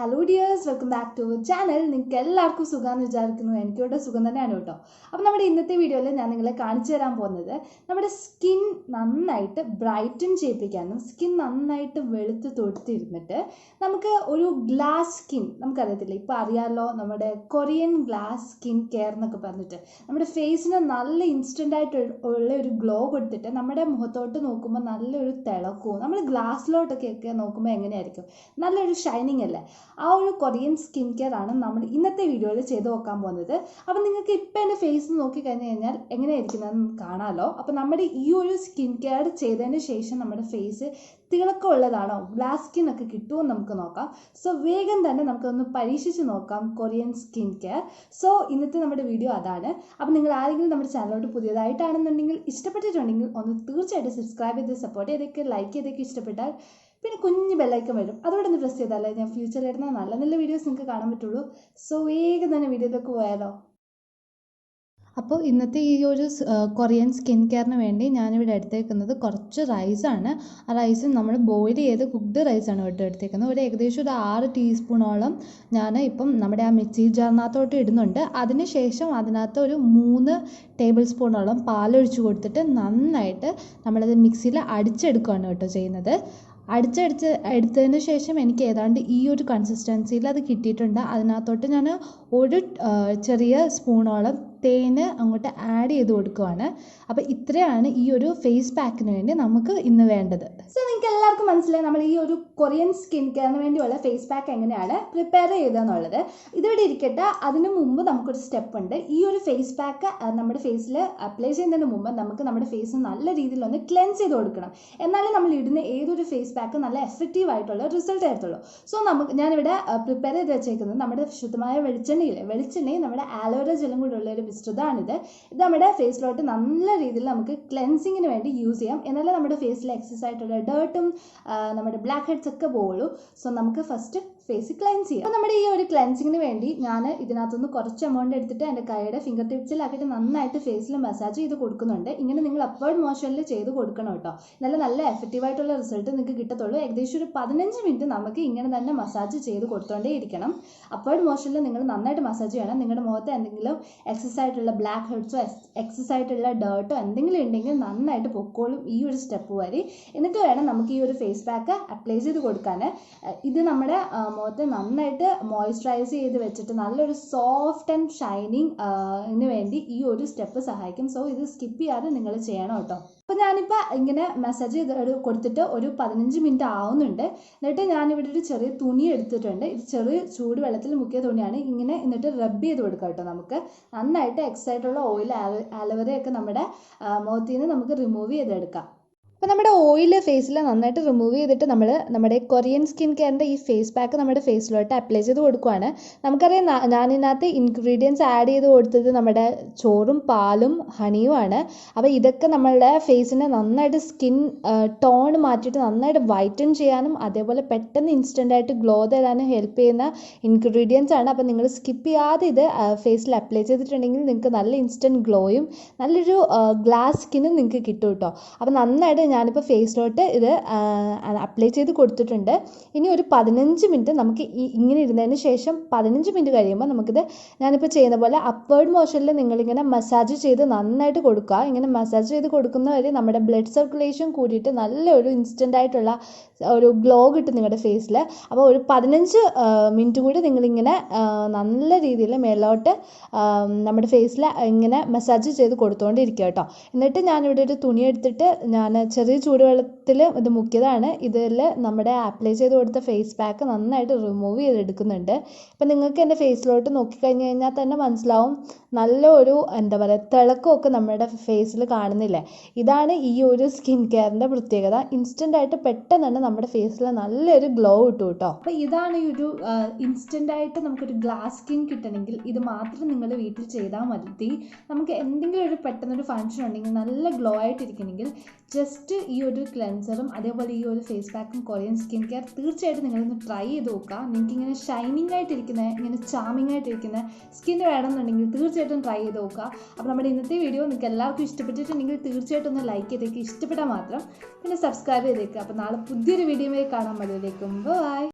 Hello dears, welcome back to our channel. നിങ്ങൾക്ക് എല്ലാവർക്കും സുഖമെന്ന് വിചാരിക്കുന്നു. എനിക്കിവിടെ സുഖം തന്നെയാണ് കേട്ടോ. അപ്പോൾ നമ്മുടെ ഇന്നത്തെ വീഡിയോയിൽ ഞാൻ നിങ്ങളെ കാണിച്ചു തരാൻ പോകുന്നത് നമ്മുടെ സ്കിൻ നന്നായിട്ട് ബ്രൈറ്റൻ ചെയ്യിപ്പിക്കാനും സ്കിൻ നന്നായിട്ട് വെളുത്ത് തൊടുത്തിരുന്നിട്ട് നമുക്ക് ഒരു ഗ്ലാസ് സ്കിൻ, നമുക്കറിയത്തില്ല, ഇപ്പോൾ അറിയാമല്ലോ, നമ്മുടെ കൊറിയൻ ഗ്ലാസ് സ്കിൻ കെയർ എന്നൊക്കെ പറഞ്ഞിട്ട് നമ്മുടെ ഫേസിന് നല്ല ഇൻസ്റ്റൻ്റായിട്ട് ഉള്ള ഒരു ഗ്ലോ കൊടുത്തിട്ട് നമ്മുടെ മുഖത്തോട്ട് നോക്കുമ്പോൾ നല്ലൊരു തിളക്കവും, നമ്മൾ ഗ്ലാസ്സിലോട്ടൊക്കെ നോക്കുമ്പോൾ എങ്ങനെയായിരിക്കും, നല്ലൊരു ഷൈനിങ് അല്ലേ. ആ ഒരു കൊറിയൻ സ്കിൻ കെയർ ആണ് നമ്മൾ ഇന്നത്തെ വീഡിയോയിൽ ചെയ്ത് നോക്കാൻ പോകുന്നത്. അപ്പോൾ നിങ്ങൾക്ക് ഇപ്പം എൻ്റെ ഫേസ് നോക്കി കഴിഞ്ഞാൽ എങ്ങനെയായിരിക്കുന്നതെന്ന് കാണാമല്ലോ. അപ്പോൾ നമ്മുടെ ഈ ഒരു സ്കിൻ കെയർ ചെയ്തതിന് ശേഷം നമ്മുടെ ഫേസ് തിളക്കമുള്ളതാണോ, ഗ്ലാസ് സ്കിൻ ഒക്കെ കിട്ടുമോ നമുക്ക് നോക്കാം. സോ വേഗം തന്നെ നമുക്കൊന്ന് പരീക്ഷിച്ച് നോക്കാം കൊറിയൻ സ്കിൻ കെയർ. സോ ഇന്നത്തെ നമ്മുടെ വീഡിയോ അതാണ്. അപ്പോൾ നിങ്ങൾ ആരെങ്കിലും നമ്മുടെ ചാനലോട്ട് പുതിയതായിട്ടാണെന്നുണ്ടെങ്കിൽ, ഇഷ്ടപ്പെട്ടിട്ടുണ്ടെങ്കിൽ ഒന്ന് തീർച്ചയായിട്ടും സബ്സ്ക്രൈബ് ചെയ്ത് സപ്പോർട്ട് ചെയ്തൊക്കെ ലൈക്ക് ചെയ്തൊക്കെ ഇഷ്ടപ്പെട്ടാൽ പിന്നെ കുഞ്ഞ് ബെല്ലൈക്കൺ വരും, അതോടെ ഒന്ന് പ്രസ് ചെയ്താലേ ഞാൻ ഫ്യൂച്ചറിൽ ഇടുന്ന നല്ല നല്ല വീഡിയോസ് നിങ്ങൾക്ക് കാണാൻ പറ്റുള്ളൂ. സോ വേഗം തന്നെ വീഡിയോയിലേക്ക് പോയാലോ. അപ്പോൾ ഇന്നത്തെ ഈ ഒരു കൊറിയൻ സ്കിൻ കെയറിന് വേണ്ടി ഞാനിവിടെ എടുത്തേക്കുന്നത് കുറച്ച് റൈസാണ്. ആ റൈസ് നമ്മൾ ബോയിൽ ചെയ്ത് കുക്ക്ഡ് റൈസാണ് ഇവിടെ എടുത്തേക്കുന്നത്. ഏകദേശം ഒരു 6 ടീസ്പൂണോളം ഞാൻ ഇപ്പം നമ്മുടെ ആ മിക്സി ജാറിനകത്തോട്ട് ഇടുന്നുണ്ട്. അതിനുശേഷം അതിനകത്ത് ഒരു 3 ടേബിൾ സ്പൂണോളം പാലൊഴിച്ച് കൊടുത്തിട്ട് നന്നായിട്ട് നമ്മളത് മിക്സിയിൽ അടിച്ചെടുക്കുകയാണ് കേട്ടോ ചെയ്യുന്നത്. എടുത്തതിന് ശേഷം എനിക്ക് ഏതാണ്ട് ഈ ഒരു കൺസിസ്റ്റൻസിയിൽ അത് കിട്ടിയിട്ടുണ്ട്. അതിനകത്തോട്ട് ഞാൻ ഒരു ചെറിയ സ്പൂണോളം തേന് അങ്ങോട്ട് ആഡ് ചെയ്ത് കൊടുക്കുകയാണ്. അപ്പോൾ ഇത്രയാണ് ഈ ഒരു ഫേസ് പാക്കിന് വേണ്ടി നമുക്ക് ഇന്ന് വേണ്ടത്. സോ നിങ്ങൾക്ക് എല്ലാവർക്കും മനസ്സിലായി നമ്മൾ ഈ ഒരു കൊറിയൻ സ്കിൻ കെയറിന് വേണ്ടിയുള്ള ഫേസ് പാക്ക് എങ്ങനെയാണ് പ്രിപ്പയർ ചെയ്തതെന്നുള്ളത്. ഇതിവിടെ ഇരിക്കട്ടെ. അതിന് മുമ്പ് നമുക്കൊരു സ്റ്റെപ്പ് ഉണ്ട്. ഈ ഒരു ഫേസ് പാക്ക് നമ്മുടെ ഫേസിൽ അപ്ലൈ ചെയ്യുന്നതിന് മുമ്പ് നമുക്ക് നമ്മുടെ ഫേസ് നല്ല രീതിയിൽ ഒന്ന് ക്ലെൻസ് ചെയ്ത് കൊടുക്കണം. എന്നാലും നമ്മൾ ഇടുന്ന ഏതൊരു ഫേസ് പാക്ക് നല്ല എഫക്റ്റീവ് ആയിട്ടുള്ള റിസൾട്ട് ആയിട്ടുള്ളൂ. സോ ഞാനിവിടെ പ്രിപ്പയർ ചെയ്ത് വെച്ചേക്കുന്നത് നമ്മുടെ ശുദ്ധമായ വെളിച്ചെണ്ണയും നമ്മുടെ ആലോവേര ജെല്ലും കൂടെ ഉള്ള ഒരു മിശ്രിതമാണിത്. ഇത് നമ്മുടെ ഫേസിലോട്ട് നല്ല രീതിയിൽ നമുക്ക് ക്ലെൻസിങ്ങിന് വേണ്ടി യൂസ് ചെയ്യാം. എന്നാലേ നമ്മുടെ ഫേസിൽ എക്സസ് ആയിട്ടുള്ള ഡേർട്ടും നമ്മുടെ ബ്ലാക്ക് ഹെഡ്സ് ഒക്കെ പോവുള്ളൂ. സോ നമുക്ക് ഫസ്റ്റ് ഫേസ് ക്ലെൻസ് ചെയ്യാം. അപ്പോൾ നമ്മുടെ ഈ ഒരു ക്ലെൻസിങ്ങിന് വേണ്ടി ഞാൻ ഇതിനകത്തുനിന്ന് കുറച്ച് എമൗണ്ട് എടുത്തിട്ട് എൻ്റെ കൈയുടെ ഫിംഗർ ടിപ്സിലാക്കിയിട്ട് നന്നായിട്ട് ഫേസിൽ മസാജ് ചെയ്ത് കൊടുക്കുന്നുണ്ട്. ഇങ്ങനെ നിങ്ങൾ അപ്വേർഡ് മോഷനിൽ ചെയ്ത് കൊടുക്കണം കേട്ടോ. നല്ല എഫക്റ്റീവായിട്ടുള്ള റിസൾട്ട് നിങ്ങൾക്ക് കിട്ടത്തുള്ളൂ. ഏകദേശം ഒരു 15 മിനിറ്റ് നമുക്ക് ഇങ്ങനെ തന്നെ മസാജ് ചെയ്ത് കൊടുത്തോണ്ടേ ഇരിക്കണം. അപ്വേർഡ് മോഷനിൽ നിങ്ങൾ നന്നായിട്ട് മസാജ് ചെയ്യണം. നിങ്ങളുടെ മുഖത്ത് എന്തെങ്കിലും എക്സസ് ആയിട്ടുള്ള ബ്ലാക്ക് ഹെഡ്സോ എക്സസ് ആയിട്ടുള്ള ഡേർട്ടോ എന്തെങ്കിലും ഉണ്ടെങ്കിൽ നന്നായിട്ട് പൊക്കോളും ഈ ഒരു സ്റ്റെപ്പ് വരെ. എന്നിട്ട് വേണം നമുക്ക് ഈ ഒരു ഫേസ് പാക്ക് അപ്ലൈ ചെയ്ത് കൊടുക്കാൻ. ഇത് നമ്മുടെ മുഖത്തെ നന്നായിട്ട് മോയ്സ്ചറൈസ് ചെയ്ത് വെച്ചിട്ട് നല്ലൊരു സോഫ്റ്റ് ആൻഡ് ഷൈനിങ് വേണ്ടി ഈ ഒരു സ്റ്റെപ്പ് സഹായിക്കും. സോ ഇത് സ്കിപ്പ് ചെയ്യാതെ നിങ്ങൾ ചെയ്യണം കേട്ടോ. അപ്പോൾ ഞാനിപ്പോൾ ഇങ്ങനെ മസാജ് ചെയ്ത് കൊടുത്തിട്ട് ഒരു 15 മിനിറ്റ് ആവുന്നുണ്ട്. എന്നിട്ട് ഞാനിവിടെ ഒരു ചെറിയ തുണി എടുത്തിട്ടുണ്ട്. ഇത് ചെറിയ ചൂട് വെള്ളത്തിൽ മുക്കിയ തുണിയാണ്. ഇങ്ങനെ എന്നിട്ട് റബ്ബ് ചെയ്ത് കൊടുക്കാം കേട്ടോ. നമുക്ക് നന്നായിട്ട് എക്സായിട്ടുള്ള ഓയിൽ, ആലോവേരയൊക്കെ നമ്മുടെ മുഖത്തിൽ നിന്ന് നമുക്ക് റിമൂവ് ചെയ്തെടുക്കാം. അപ്പോൾ നമ്മുടെ ഓയിൽ ഫേസിൽ നന്നായിട്ട് റിമൂവ് ചെയ്തിട്ട് നമ്മൾ നമ്മുടെ കൊറിയൻ സ്കിൻ കെയറിൻ്റെ ഈ ഫേസ് പാക്ക് നമ്മുടെ ഫേസിലോട്ട് അപ്ലൈ ചെയ്ത് കൊടുക്കുകയാണ്. നമുക്കറിയാം ഞാനിതിനകത്ത് ഇൻഗ്രീഡിയൻസ് ആഡ് ചെയ്ത് കൊടുത്തത് നമ്മുടെ ചോറും പാലും ഹണിയുമാണ്. അപ്പോൾ ഇതൊക്കെ നമ്മളുടെ ഫേസിനെ നന്നായിട്ട് സ്കിൻ ടോൺ മാറ്റിയിട്ട് നന്നായിട്ട് വൈറ്റൻ ചെയ്യാനും അതേപോലെ പെട്ടെന്ന് ഇൻസ്റ്റൻ്റായിട്ട് ഗ്ലോ തരാനും ഹെൽപ്പ് ചെയ്യുന്ന ഇൻഗ്രീഡിയൻസ് ആണ്. അപ്പോൾ നിങ്ങൾ സ്കിപ്പ് ചെയ്യാതെ ഇത് ഫേസിൽ അപ്ലൈ ചെയ്തിട്ടുണ്ടെങ്കിൽ നിങ്ങൾക്ക് നല്ല ഇൻസ്റ്റൻറ്റ് ഗ്ലോയും നല്ലൊരു ഗ്ലാസ് സ്കിന്നും നിങ്ങൾക്ക് കിട്ടും കേട്ടോ. അപ്പോൾ നന്നായിട്ട് ഞാനിപ്പോൾ ഫേസിലോട്ട് ഇത് അപ്ലൈ ചെയ്ത് കൊടുത്തിട്ടുണ്ട്. ഇനി ഒരു 15 മിനിറ്റ് നമുക്ക് ഇങ്ങനെ ഇരുന്നതിന് ശേഷം 15 മിനിറ്റ് കഴിയുമ്പോൾ നമുക്കിത് ഞാനിപ്പോൾ ചെയ്യുന്ന പോലെ അപ്വേർഡ് മോഷനിൽ നിങ്ങളിങ്ങനെ മസാജ് ചെയ്ത് നന്നായിട്ട് കൊടുക്കുക. ഇങ്ങനെ മസാജ് ചെയ്ത് കൊടുക്കുന്ന വരെ നമ്മുടെ ബ്ലഡ് സർക്കുലേഷൻ കൂടിയിട്ട് നല്ലൊരു ഇൻസ്റ്റൻ്റ് ആയിട്ടുള്ള ഒരു ഗ്ലോ കിട്ടും നിങ്ങളുടെ ഫേസിൽ. അപ്പോൾ ഒരു 15 മിനിറ്റ് കൂടി നിങ്ങളിങ്ങനെ നല്ല രീതിയിൽ മേലോട്ട് നമ്മുടെ ഫേസിൽ ഇങ്ങനെ മസാജ് ചെയ്ത് കൊടുത്തുകൊണ്ടിരിക്കുക കേട്ടോ. എന്നിട്ട് ഞാനിവിടെ ഒരു തുണി എടുത്തിട്ട് ഞാൻ ചെറിയ ചൂടുവെള്ളത്തിൽ ഇത് മുക്കിയതാണ്. ഇതിൽ നമ്മുടെ അപ്ലൈ ചെയ്ത് കൊടുത്ത ഫേസ് പാക്ക് നന്നായിട്ട് റിമൂവ് ചെയ്തെടുക്കുന്നുണ്ട്. ഇപ്പം നിങ്ങൾക്ക് എൻ്റെ ഫേസിലോട്ട് നോക്കിക്കഴിഞ്ഞ് കഴിഞ്ഞാൽ തന്നെ മനസ്സിലാവും നല്ലൊരു എന്താ പറയുക തിളക്കമൊക്കെ നമ്മുടെ ഫേസിൽ കാണുന്നില്ലേ. ഇതാണ് ഈ ഒരു സ്കിൻ കെയറിൻ്റെ പ്രത്യേകത. ഇൻസ്റ്റൻ്റായിട്ട് പെട്ടെന്ന് തന്നെ നമ്മുടെ ഫേസിൽ നല്ലൊരു ഗ്ലോ കിട്ടും കേട്ടോ. അപ്പോൾ ഇതാണ് ഈ ഒരു ഇൻസ്റ്റൻ്റായിട്ട് നമുക്കൊരു ഗ്ലാസ് സ്കിൻ കിട്ടണമെങ്കിൽ ഇത് മാത്രം നിങ്ങൾ വീട്ടിൽ ചെയ്താൽ മതി. നമുക്ക് എന്തെങ്കിലും ഒരു പെട്ടെന്നൊരു ഫങ്ഷൻ ഉണ്ടെങ്കിൽ നല്ല ഗ്ലോ ആയിട്ടിരിക്കണമെങ്കിൽ ജസ്റ്റ് ഈ ഒരു ക്ലെൻസറും അതേപോലെ ഈ ഒരു ഫേസ് പാക്കും കൊറിയൻ സ്കിൻ കെയർ തീർച്ചയായിട്ടും നിങ്ങളൊന്ന് ട്രൈ ചെയ്ത് നോക്കുക. നിങ്ങൾക്ക് ഇങ്ങനെ ഷൈനിങ് ആയിട്ടിരിക്കുന്ന, ഇങ്ങനെ ചാമിങ് ആയിട്ടിരിക്കുന്ന സ്കിൻ വേണമെന്നുണ്ടെങ്കിൽ തീർച്ചയായിട്ടും ട്രൈ ചെയ്ത് നോക്കുക. അപ്പോൾ നമ്മുടെ ഇന്നത്തെ വീഡിയോ നിങ്ങൾക്ക് എല്ലാവർക്കും ഇഷ്ടപ്പെട്ടിട്ടുണ്ടെങ്കിൽ തീർച്ചയായിട്ടും ഒന്ന് ലൈക്ക് ചെയ്തേക്ക്, ഇഷ്ടപ്പെട്ടാൽ മാത്രം പിന്നെ സബ്സ്ക്രൈബ് ചെയ്തേക്കുക. അപ്പോൾ നാളെ പുതിയൊരു വീഡിയോയിൽ കാണാൻ. അതുവരേക്കും ബൈ.